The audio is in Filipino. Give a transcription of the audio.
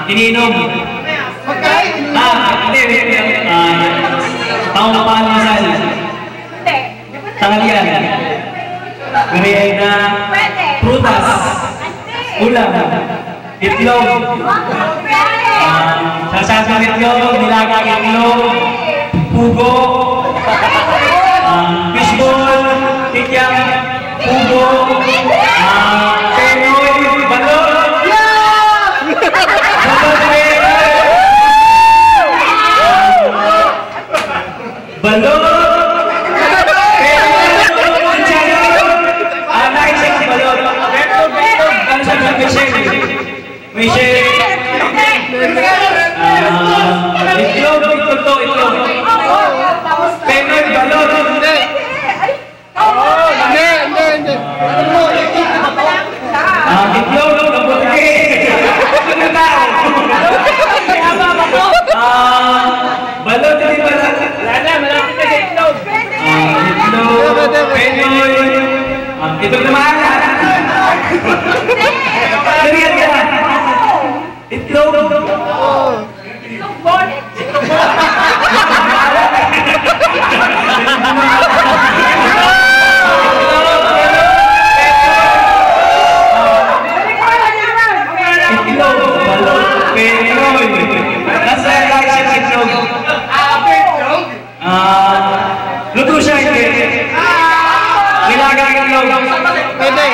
iniinom. Hindi. Taong panusan. Tanghalian. Merienda. Prutas. Ulam. Itlog. Sasasang itlog. Nilagang itlog. Pugo. Fishball. Tikyang. Pugo. Penoy. Balon. Balon. Ito naman! Nariyan ka! Itlog! Itlog bonnet! Itlog! Balot! Penoy! Nasa lahat siya itlog? Luto siya hindi! Nilagang itlog! Pwede!